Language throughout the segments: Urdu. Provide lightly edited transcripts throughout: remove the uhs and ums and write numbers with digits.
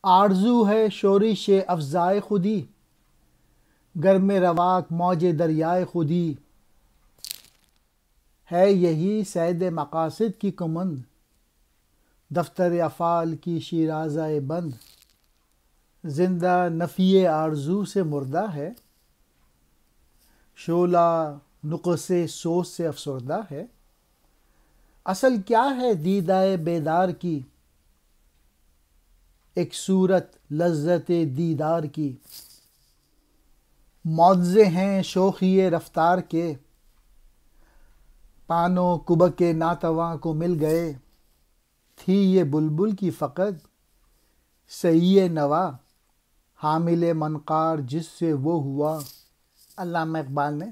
آرزو ہے شورش افزائے خودی، گرم رواق موج دریائے خودی، ہے یہی صید مقاصد کی کمند، دفتر افعال کی شیرازہ بند، زندہ نفی آرزو سے مردہ ہے، شعلہ نقص سوز سے افسردہ ہے، اصل کیا ہے دیدۂ بیدار کی، ایک صورت لذت دیدار کی، معجزے ہیں شوخی رفتار کے، پانو کبک ناتواں کو مل گئے، تھی یہ بلبل کی فقط سعی نوا، حامل منقار جس سے وہ ہوا۔ علامہ اقبال نے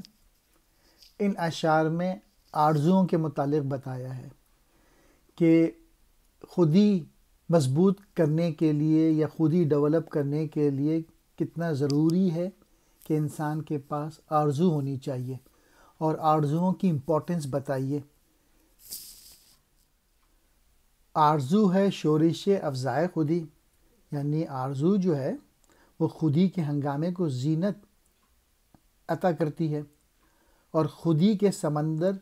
ان اشعار میں آرزوؤں کے متعلق بتایا ہے کہ خودی مضبوط کرنے کے لیے یا خودی ڈیولپ کرنے کے لیے کتنا ضروری ہے کہ انسان کے پاس آرزو ہونی چاہیے، اور آرزوؤں کی امپورٹنس بتائیے۔ آرزو ہے شورش افزائے خودی، یعنی آرزو جو ہے وہ خودی کے ہنگامے کو زینت عطا کرتی ہے، اور خودی کے سمندر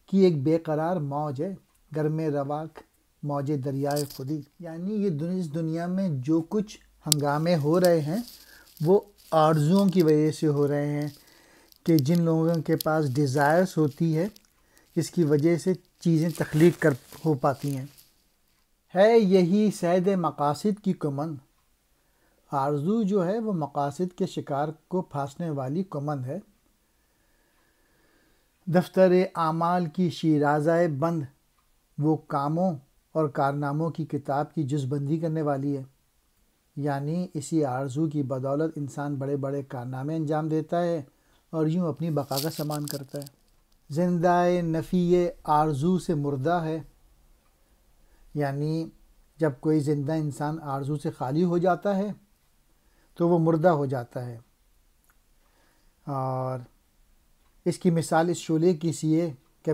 کی ایک بے قرار موج ہے، گرم رواق موج دریائے خودی، یعنی یہ اس دنیا میں جو کچھ ہنگامے ہو رہے ہیں وہ آرزوؤں کی وجہ سے ہو رہے ہیں، کہ جن لوگوں کے پاس ڈیزائرز ہوتی ہے اس کی وجہ سے چیزیں تخلیق ہو پاتی ہیں۔ ہے یہی صید مقاصد کی کمند، آرزو جو ہے وہ مقاصد کے شکار کو پھانسنے والی کمند ہے، دفتر اعمال کی شیرازہ بند، وہ کاموں اور کارناموں کی کتاب کی جز بندی کرنے والی ہے، یعنی اسی آرزو کی بدولت انسان بڑے بڑے کارنامے انجام دیتا ہے اور یوں اپنی بقا کا سامان کرتا ہے۔ زندہ نفی آرزو سے مردہ ہے، یعنی جب کوئی زندہ انسان آرزو سے خالی ہو جاتا ہے تو وہ مردہ ہو جاتا ہے، اور اس کی مثال اس شعلے کی سی ہے کہ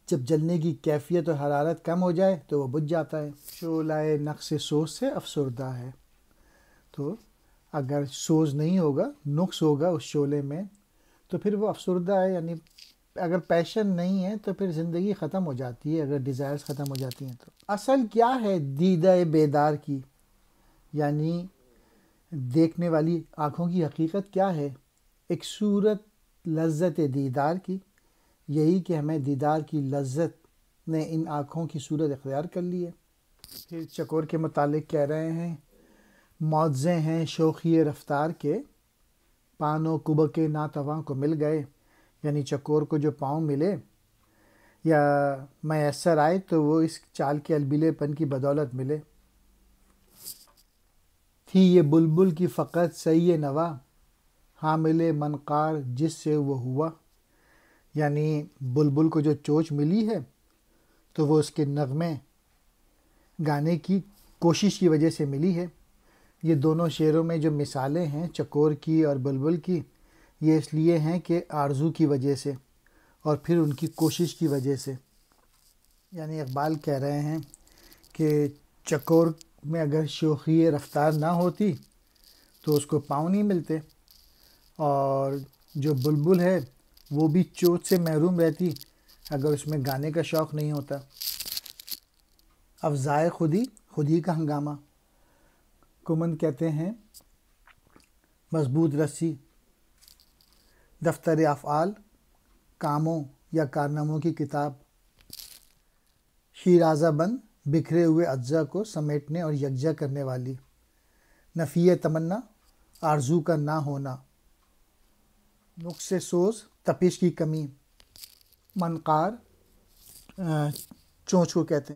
جب جلنے کی کیفیت اور حرارت کم ہو جائے تو وہ بجھ جاتا ہے۔ شعلہ نقص سوز سے افسردہ ہے، تو اگر سوز نہیں ہوگا، نقص ہوگا اس شعلے میں تو پھر وہ افسردہ ہے، یعنی اگر پیشن نہیں ہے تو پھر زندگی ختم ہو جاتی ہے، اگر ڈیزائرز ختم ہو جاتی ہیں تو۔ اصل کیا ہے دیدۂ بیدار کی، یعنی دیکھنے والی آنکھوں کی حقیقت کیا ہے؟ ایک صورت لذت دیدار کی، یہی کہ ہمیں دیدار کی لذت نے ان آنکھوں کی صورت اختیار کر لی ہے۔ پھر چکور کے متعلق کہہ رہے ہیں، معجزے ہیں شوخی رفتار کے، پانو کبک ناتواں کو مل گئے، یعنی چکور کو جو پاؤں ملے یا میسر آئے تو وہ اس چال کے البیلے پن کی بدولت ملے۔ تھی یہ بلبل کی فقط سعی نوا، حامل منقار جس سے وہ ہوا، یعنی بلبل کو جو چونچ ملی ہے تو وہ اس کے نغمے گانے کی کوشش کی وجہ سے ملی ہے۔ یہ دونوں شعروں میں جو مثالیں ہیں چکور کی اور بلبل کی، یہ اس لیے ہیں کہ آرزو کی وجہ سے اور پھر ان کی کوشش کی وجہ سے، یعنی اقبال کہہ رہے ہیں کہ چکور میں اگر شوخی رفتار نہ ہوتی تو اس کو پاؤں نہیں ملتے، اور جو بلبل ہے وہ بھی چونچ سے محروم رہتی اگر اس میں گانے کا شوق نہیں ہوتا۔ افزائے خودی، خودی کا ہنگامہ، کمند کہتے ہیں مضبوط رسی، دفتر افعال کاموں یا کارناموں کی کتاب، شیرازہ بند بکھرے ہوئے اجزاء کو سمیٹنے اور یکجا کرنے والی، نفی تمنا آرزو کا نہ ہونا، نقص سوز تپش کی کمی، منقار چونچ کو کہتے ہیں۔